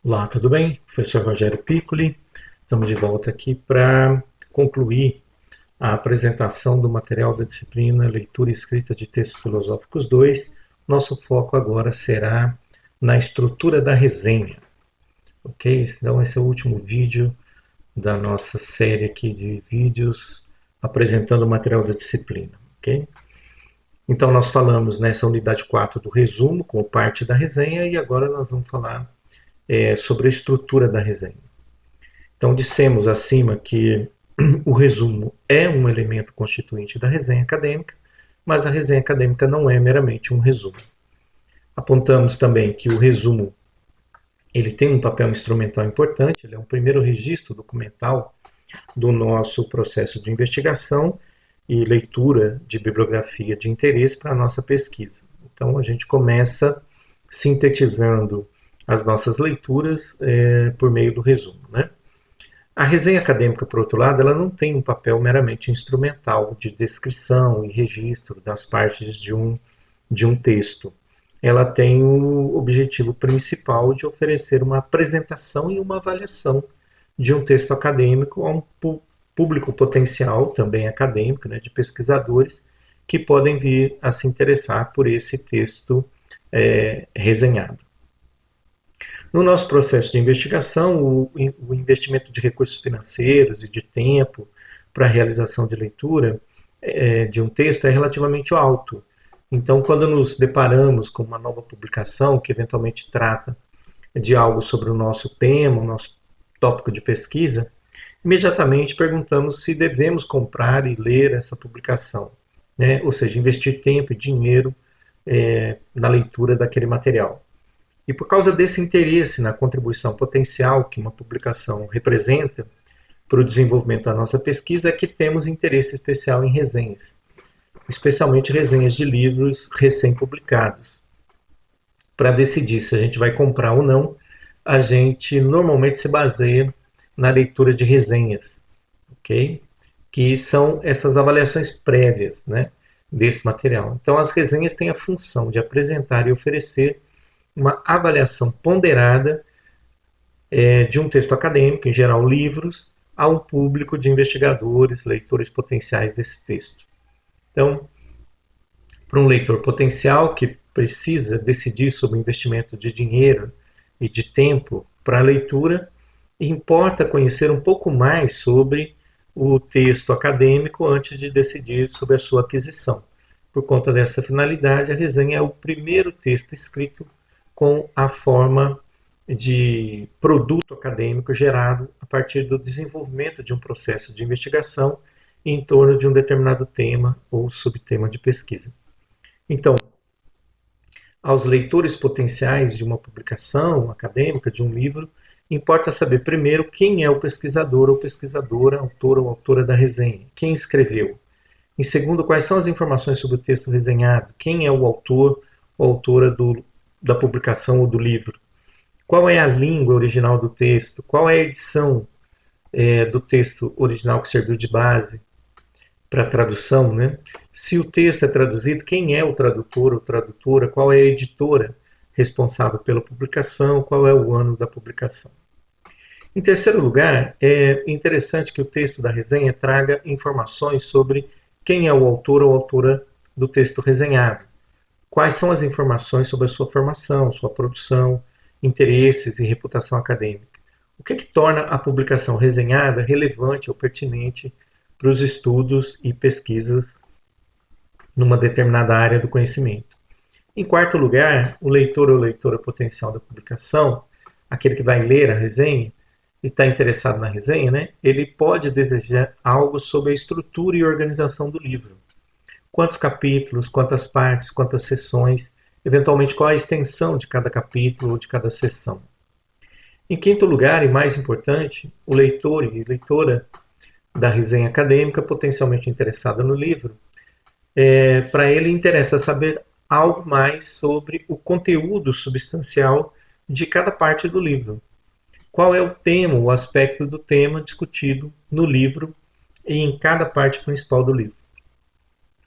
Olá, tudo bem? Professor Rogério Piccoli. Estamos de volta aqui para concluir a apresentação do material da disciplina Leitura e Escrita de Textos Filosóficos 2. Nosso foco agora será na estrutura da resenha, ok? Então, esse é o último vídeo da nossa série aqui de vídeos apresentando o material da disciplina, ok? Então, nós falamos nessa unidade 4 do resumo, como parte da resenha, e agora nós vamos falar sobre a estrutura da resenha. Então, dissemos acima que o resumo é um elemento constituinte da resenha acadêmica, mas a resenha acadêmica não é meramente um resumo. Apontamos também que o resumo ele tem um papel instrumental importante, ele é um primeiro registro documental do nosso processo de investigação e leitura de bibliografia de interesse para a nossa pesquisa. Então, a gente começa sintetizando as nossas leituras por meio do resumo, né? A resenha acadêmica, por outro lado, ela não tem um papel meramente instrumental de descrição e registro das partes de um texto. Ela tem o objetivo principal de oferecer uma apresentação e uma avaliação de um texto acadêmico a um público potencial, também acadêmico, né, de pesquisadores, que podem vir a se interessar por esse texto resenhado. No nosso processo de investigação, o investimento de recursos financeiros e de tempo para a realização de leitura de um texto é relativamente alto. Então, quando nos deparamos com uma nova publicação que eventualmente trata de algo sobre o nosso tema, o nosso tópico de pesquisa, imediatamente perguntamos se devemos comprar e ler essa publicação, né? Ou seja, investir tempo e dinheiro na leitura daquele material. E por causa desse interesse na contribuição potencial que uma publicação representa para o desenvolvimento da nossa pesquisa, é que temos interesse especial em resenhas, especialmente resenhas de livros recém-publicados. Para decidir se a gente vai comprar ou não, a gente normalmente se baseia na leitura de resenhas, ok? Que são essas avaliações prévias, né, desse material. Então, as resenhas têm a função de apresentar e oferecer uma avaliação ponderada de um texto acadêmico, em geral livros, a um público de investigadores, leitores potenciais desse texto. Então, para um leitor potencial que precisa decidir sobre o investimento de dinheiro e de tempo para a leitura, importa conhecer um pouco mais sobre o texto acadêmico antes de decidir sobre a sua aquisição. Por conta dessa finalidade, a resenha é o primeiro texto escrito com a forma de produto acadêmico gerado a partir do desenvolvimento de um processo de investigação em torno de um determinado tema ou subtema de pesquisa. Então, aos leitores potenciais de uma publicação acadêmica, de um livro, importa saber primeiro quem é o pesquisador ou pesquisadora, autor ou autora da resenha, quem escreveu. Em segundo, quais são as informações sobre o texto resenhado, quem é o autor ou autora da publicação ou do livro. Qual é a língua original do texto? Qual é a edição do texto original que serviu de base para a tradução, né? Se o texto é traduzido, quem é o tradutor ou tradutora? Qual é a editora responsável pela publicação? Qual é o ano da publicação? Em terceiro lugar, é interessante que o texto da resenha traga informações sobre quem é o autor ou autora do texto resenhado. Quais são as informações sobre a sua formação, sua produção, interesses e reputação acadêmica? O que torna a publicação resenhada relevante ou pertinente para os estudos e pesquisas numa determinada área do conhecimento? Em quarto lugar, o leitor ou leitora potencial da publicação, aquele que vai ler a resenha e está interessado na resenha, né, ele pode desejar algo sobre a estrutura e organização do livro. Quantos capítulos, quantas partes, quantas seções, eventualmente qual a extensão de cada capítulo ou de cada seção. Em quinto lugar, e mais importante, o leitor e leitora da resenha acadêmica potencialmente interessada no livro, para ele interessa saber algo mais sobre o conteúdo substancial de cada parte do livro. Qual é o tema, o aspecto do tema discutido no livro e em cada parte principal do livro.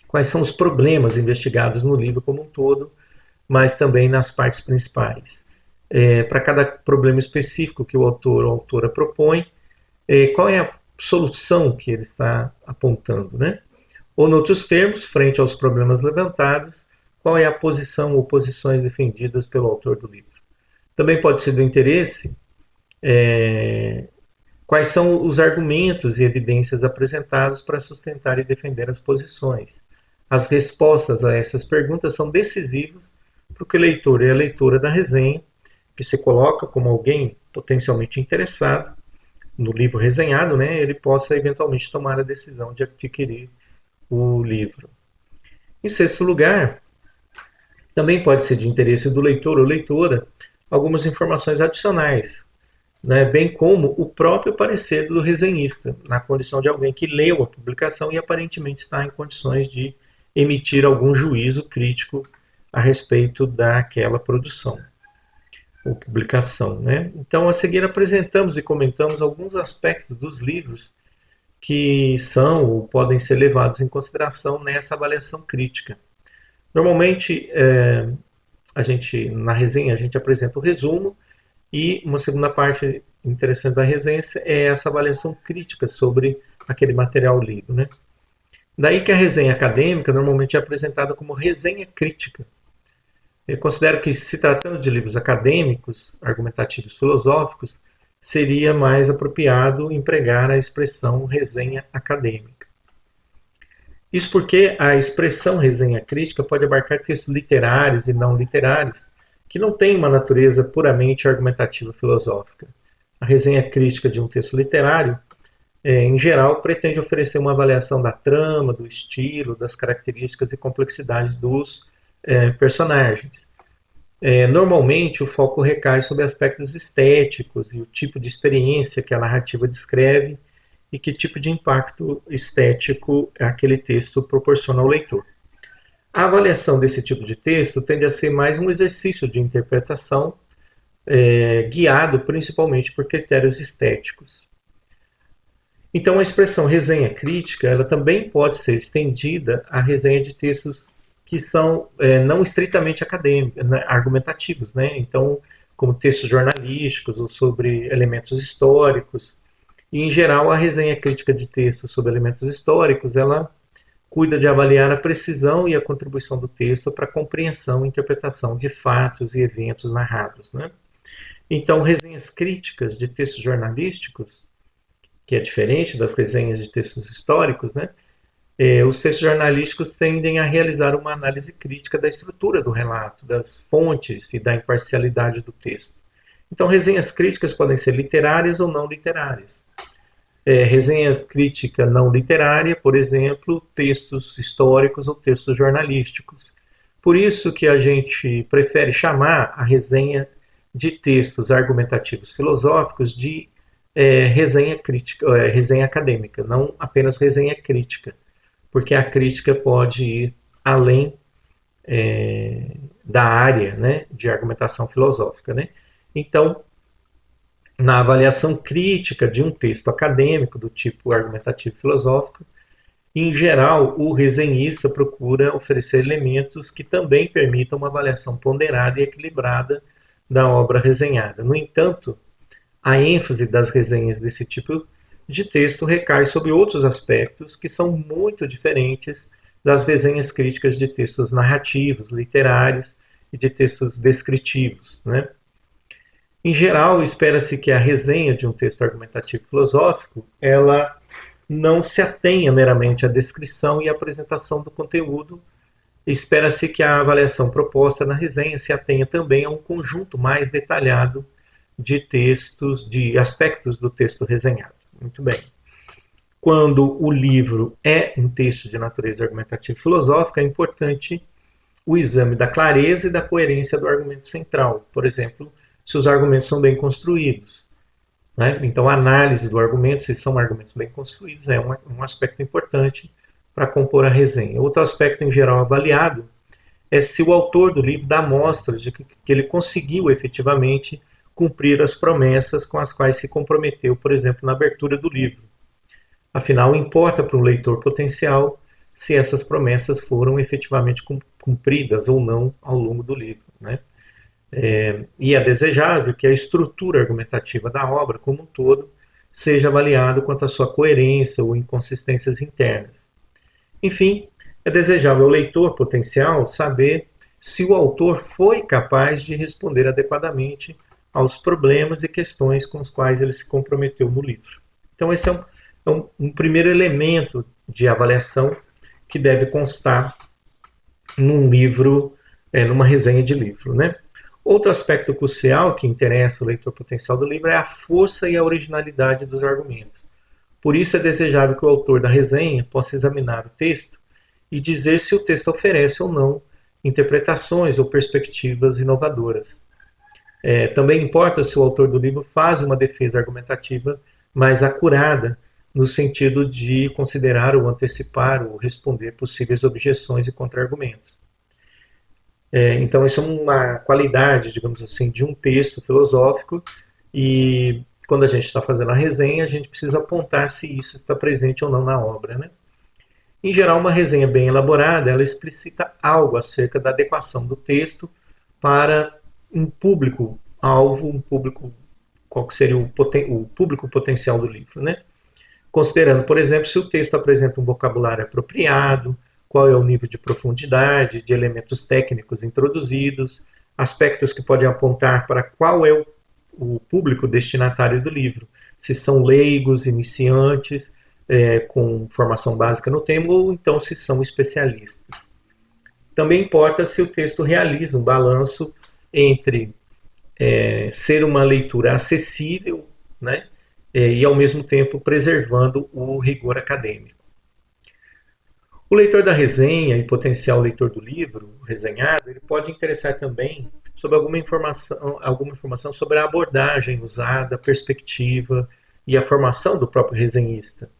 Quais são os problemas investigados no livro como um todo, mas também nas partes principais. para cada problema específico que o autor ou a autora propõe, qual é a solução que ele está apontando, né? Ou, em outros termos, frente aos problemas levantados, qual é a posição ou posições defendidas pelo autor do livro. Também pode ser do interesse quais são os argumentos e evidências apresentados para sustentar e defender as posições. As respostas a essas perguntas são decisivas para que o leitor e a leitora da resenha, que se coloca como alguém potencialmente interessado no livro resenhado, né, ele possa eventualmente tomar a decisão de adquirir o livro. Em sexto lugar, também pode ser de interesse do leitor ou leitora algumas informações adicionais, né, bem como o próprio parecer do resenhista, na condição de alguém que leu a publicação e aparentemente está em condições de emitir algum juízo crítico a respeito daquela produção ou publicação, né? Então, a seguir apresentamos e comentamos alguns aspectos dos livros que são ou podem ser levados em consideração nessa avaliação crítica. Normalmente, na resenha, a gente apresenta o resumo e uma segunda parte interessante da resenha é essa avaliação crítica sobre aquele material lido, né? Daí que a resenha acadêmica normalmente é apresentada como resenha crítica. Eu considero que, se tratando de livros acadêmicos, argumentativos, filosóficos, seria mais apropriado empregar a expressão resenha acadêmica. Isso porque a expressão resenha crítica pode abarcar textos literários e não literários, que não têm uma natureza puramente argumentativa filosófica. A resenha crítica de um texto literário, em geral, pretende oferecer uma avaliação da trama, do estilo, das características e complexidades dos personagens. Normalmente, o foco recai sobre aspectos estéticos e o tipo de experiência que a narrativa descreve e que tipo de impacto estético aquele texto proporciona ao leitor. A avaliação desse tipo de texto tende a ser mais um exercício de interpretação, guiado principalmente por critérios estéticos. Então, a expressão resenha crítica, ela também pode ser estendida à resenha de textos que são não estritamente acadêmicos, né, argumentativos, né? Então, como textos jornalísticos ou sobre elementos históricos. E, em geral, a resenha crítica de textos sobre elementos históricos, ela cuida de avaliar a precisão e a contribuição do texto para a compreensão e interpretação de fatos e eventos narrados, né? Então, resenhas críticas de textos jornalísticos, que é diferente das resenhas de textos históricos, né? Os textos jornalísticos tendem a realizar uma análise crítica da estrutura do relato, das fontes e da imparcialidade do texto. Então, resenhas críticas podem ser literárias ou não literárias. Resenha crítica não literária, por exemplo, textos históricos ou textos jornalísticos. Por isso que a gente prefere chamar a resenha de textos argumentativos filosóficos de resenha crítica, resenha acadêmica, não apenas resenha crítica, porque a crítica pode ir além da área, né, de argumentação filosófica, né? Então, na avaliação crítica de um texto acadêmico do tipo argumentativo filosófico, em geral, o resenhista procura oferecer elementos que também permitam uma avaliação ponderada e equilibrada da obra resenhada. No entanto, a ênfase das resenhas desse tipo de texto recai sobre outros aspectos que são muito diferentes das resenhas críticas de textos narrativos, literários e de textos descritivos, né? Em geral, espera-se que a resenha de um texto argumentativo filosófico ela não se atenha meramente à descrição e apresentação do conteúdo. Espera-se que a avaliação proposta na resenha se atenha também a um conjunto mais detalhado de textos, de aspectos do texto resenhado. Muito bem. Quando o livro é um texto de natureza argumentativa e filosófica, é importante o exame da clareza e da coerência do argumento central. Por exemplo, se os argumentos são bem construídos, né? Então, a análise do argumento, se são argumentos bem construídos, é um aspecto importante para compor a resenha. Outro aspecto, em geral, avaliado é se o autor do livro dá mostras de que ele conseguiu efetivamente cumprir as promessas com as quais se comprometeu, por exemplo, na abertura do livro. Afinal, importa para o leitor potencial se essas promessas foram efetivamente cumpridas ou não ao longo do livro, né? E é desejável que a estrutura argumentativa da obra como um todo seja avaliada quanto à sua coerência ou inconsistências internas. Enfim, é desejável ao leitor potencial saber se o autor foi capaz de responder adequadamente aos problemas e questões com os quais ele se comprometeu no livro. Então, esse é um primeiro elemento de avaliação que deve constar num livro, numa resenha de livro, né? Outro aspecto crucial que interessa o leitor potencial do livro é a força e a originalidade dos argumentos. Por isso é desejável que o autor da resenha possa examinar o texto e dizer se o texto oferece ou não interpretações ou perspectivas inovadoras. Também importa se o autor do livro faz uma defesa argumentativa mais acurada, no sentido de considerar ou antecipar ou responder possíveis objeções e contra-argumentos. Então, isso é uma qualidade, digamos assim, de um texto filosófico, e quando a gente está fazendo a resenha, a gente precisa apontar se isso está presente ou não na obra, né? Em geral, uma resenha bem elaborada, ela explicita algo acerca da adequação do texto para um público-alvo, qual que seria o público potencial do livro, né? Considerando, por exemplo, se o texto apresenta um vocabulário apropriado, qual é o nível de profundidade, de elementos técnicos introduzidos, aspectos que podem apontar para qual é o público destinatário do livro, se são leigos, iniciantes, com formação básica no tema, ou então se são especialistas. Também importa se o texto realiza um balanço entre ser uma leitura acessível, né, e ao mesmo tempo preservando o rigor acadêmico. O leitor da resenha e potencial leitor do livro resenhado, ele pode interessar também sobre alguma informação sobre a abordagem usada, a perspectiva e a formação do próprio resenhista,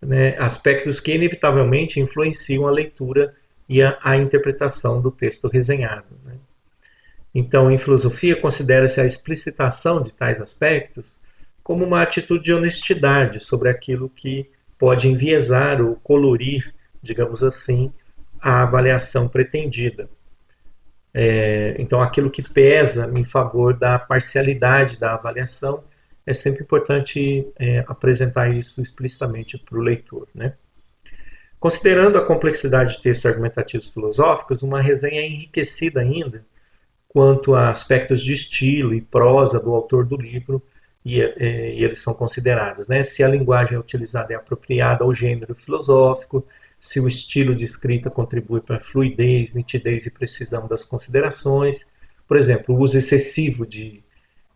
né, aspectos que inevitavelmente influenciam a leitura e a interpretação do texto resenhado, né? Então, em filosofia, considera-se a explicitação de tais aspectos como uma atitude de honestidade sobre aquilo que pode enviesar ou colorir, digamos assim, a avaliação pretendida. Então, aquilo que pesa em favor da parcialidade da avaliação, é sempre importante apresentar isso explicitamente para o leitor, né? Considerando a complexidade de textos argumentativos filosóficos, uma resenha é enriquecida ainda quanto a aspectos de estilo e prosa do autor do livro, e eles são considerados, né? Se a linguagem utilizada é apropriada ao gênero filosófico, se o estilo de escrita contribui para a fluidez, nitidez e precisão das considerações. Por exemplo, o uso excessivo de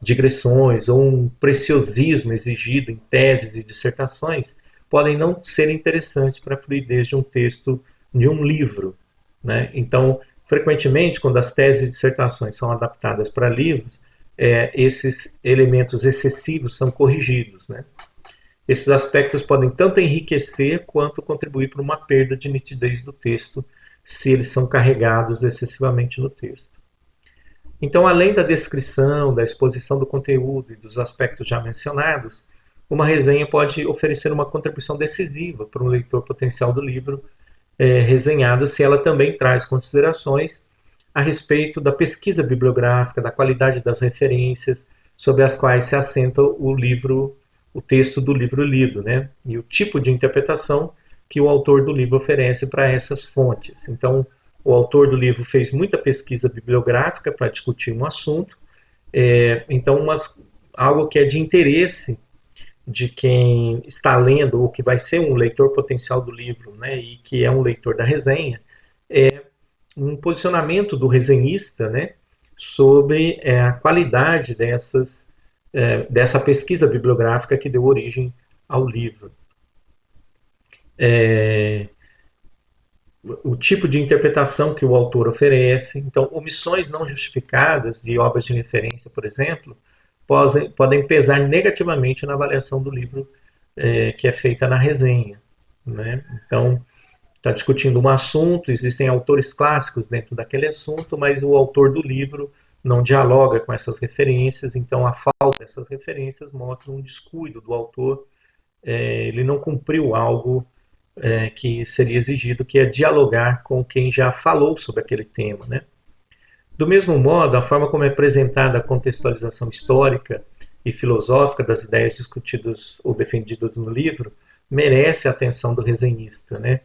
digressões ou um preciosismo exigido em teses e dissertações podem não ser interessantes para a fluidez de um texto, de um livro, né? Então, frequentemente, quando as teses e dissertações são adaptadas para livros, esses elementos excessivos são corrigidos, né? Esses aspectos podem tanto enriquecer quanto contribuir para uma perda de nitidez do texto, se eles são carregados excessivamente no texto. Então, além da descrição, da exposição do conteúdo e dos aspectos já mencionados, uma resenha pode oferecer uma contribuição decisiva para um leitor potencial do livro resenhado, se ela também traz considerações a respeito da pesquisa bibliográfica, da qualidade das referências sobre as quais se assenta o texto do livro lido, né? E o tipo de interpretação que o autor do livro oferece para essas fontes. Então, o autor do livro fez muita pesquisa bibliográfica para discutir um assunto, então algo que é de interesse de quem está lendo ou que vai ser um leitor potencial do livro, né, e que é um leitor da resenha, é um posicionamento do resenhista, né, sobre a qualidade dessa pesquisa bibliográfica que deu origem ao livro. O tipo de interpretação que o autor oferece. Então, omissões não justificadas de obras de referência, por exemplo, podem pesar negativamente na avaliação do livro que é feita na resenha, né? Então, está discutindo um assunto, existem autores clássicos dentro daquele assunto, mas o autor do livro não dialoga com essas referências, então a falta dessas referências mostra um descuido do autor, ele não cumpriu algo que seria exigido, que é dialogar com quem já falou sobre aquele tema, né? Do mesmo modo, a forma como é apresentada a contextualização histórica e filosófica das ideias discutidas ou defendidas no livro merece a atenção do resenhista, né?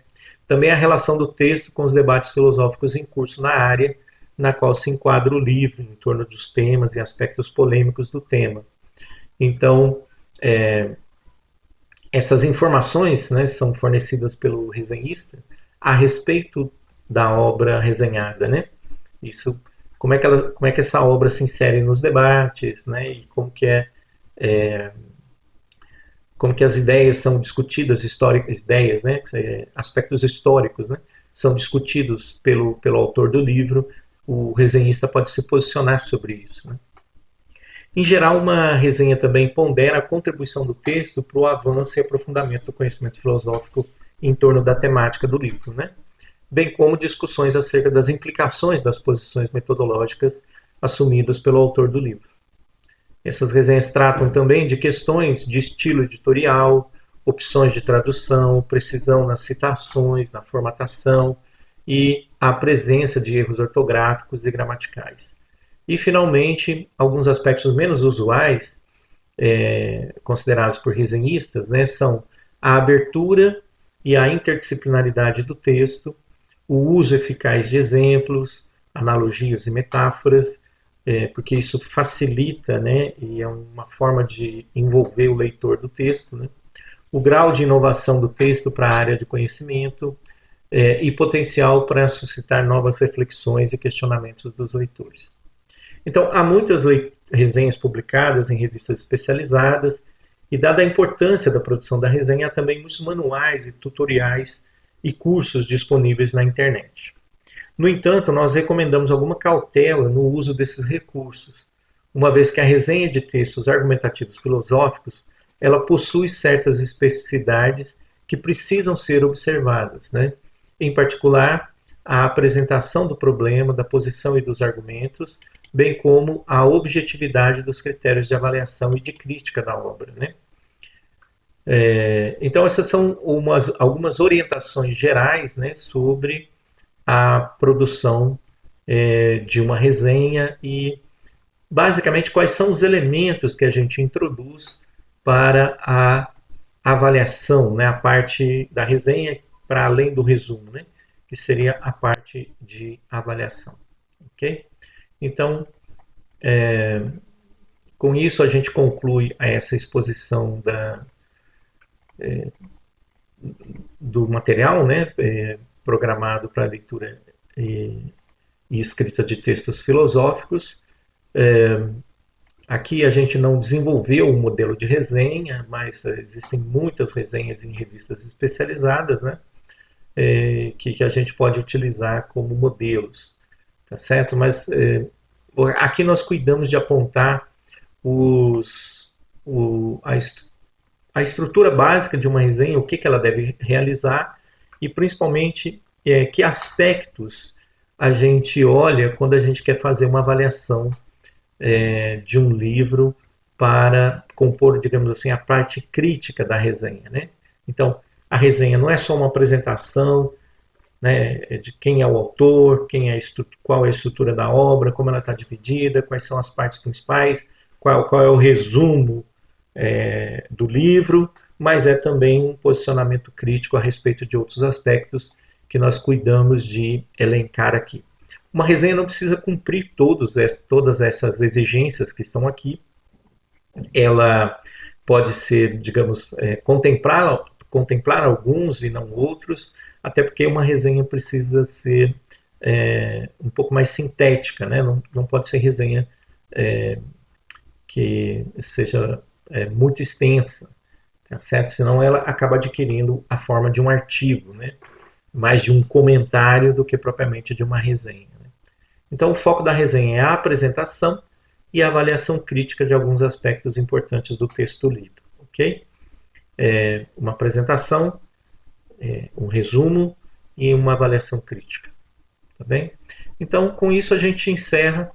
Também a relação do texto com os debates filosóficos em curso na área na qual se enquadra o livro, em torno dos temas e aspectos polêmicos do tema. Então, essas informações, né, são fornecidas pelo resenhista a respeito da obra resenhada, né? Isso, como é que essa obra se insere nos debates, né? E como que as ideias são discutidas, históricas, ideias, né? Aspectos históricos, né? São discutidos pelo autor do livro. O resenhista pode se posicionar sobre isso, né? Em geral, uma resenha também pondera a contribuição do texto para o avanço e aprofundamento do conhecimento filosófico em torno da temática do livro, né? Bem como discussões acerca das implicações das posições metodológicas assumidas pelo autor do livro. Essas resenhas tratam também de questões de estilo editorial, opções de tradução, precisão nas citações, na formatação e a presença de erros ortográficos e gramaticais. E, finalmente, alguns aspectos menos usuais, considerados por resenhistas, né, são a abertura e a interdisciplinaridade do texto, o uso eficaz de exemplos, analogias e metáforas, porque isso facilita, né, e é uma forma de envolver o leitor do texto, né, o grau de inovação do texto para a área de conhecimento e potencial para suscitar novas reflexões e questionamentos dos leitores. Então, há muitas resenhas publicadas em revistas especializadas e, dada a importância da produção da resenha, há também muitos manuais e tutoriais e cursos disponíveis na internet. No entanto, nós recomendamos alguma cautela no uso desses recursos, uma vez que a resenha de textos argumentativos filosóficos ela possui certas especificidades que precisam ser observadas, né? Em particular, a apresentação do problema, da posição e dos argumentos, bem como a objetividade dos critérios de avaliação e de crítica da obra, né? Então, essas são algumas orientações gerais, né, sobre a produção de uma resenha e, basicamente, quais são os elementos que a gente introduz para a avaliação, né, a parte da resenha para além do resumo, né, que seria a parte de avaliação, ok? Então, com isso a gente conclui essa exposição do material, né, programado para leitura e escrita de textos filosóficos. Aqui a gente não desenvolveu um modelo de resenha, mas existem muitas resenhas em revistas especializadas, né, que a gente pode utilizar como modelos, tá certo? Mas aqui nós cuidamos de apontar os, o, a estrutura básica de uma resenha, o que ela deve realizar e principalmente que aspectos a gente olha quando a gente quer fazer uma avaliação de um livro para compor, digamos assim, a parte crítica da resenha, né? Então, a resenha não é só uma apresentação, né, de quem é o autor, qual é a estrutura da obra, como ela está dividida, quais são as partes principais, qual é o resumo do livro, mas é também um posicionamento crítico a respeito de outros aspectos que nós cuidamos de elencar aqui. Uma resenha não precisa cumprir todas essas exigências que estão aqui. Ela pode ser, digamos, contemplar alguns e não outros, até porque uma resenha precisa ser um pouco mais sintética, né? Não pode ser resenha que seja muito extensa, tá certo? Senão ela acaba adquirindo a forma de um artigo, né? Mais de um comentário do que propriamente de uma resenha. Né? Então, o foco da resenha é a apresentação e a avaliação crítica de alguns aspectos importantes do texto lido, ok? Uma apresentação, um resumo e uma avaliação crítica, tá bem? Então, com isso a gente encerra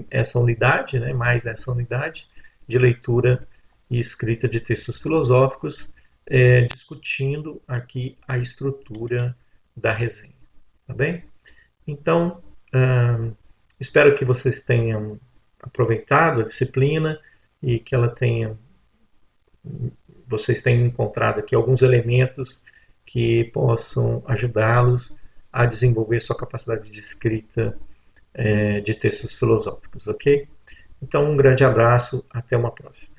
essa unidade, né, mais essa unidade de leitura e escrita de textos filosóficos, discutindo aqui a estrutura da resenha, tá bem? Então, Espero que vocês tenham aproveitado a disciplina e que vocês tenham encontrado aqui alguns elementos que possam ajudá-los a desenvolver sua capacidade de escrita de textos filosóficos, ok? Então, um grande abraço, até uma próxima.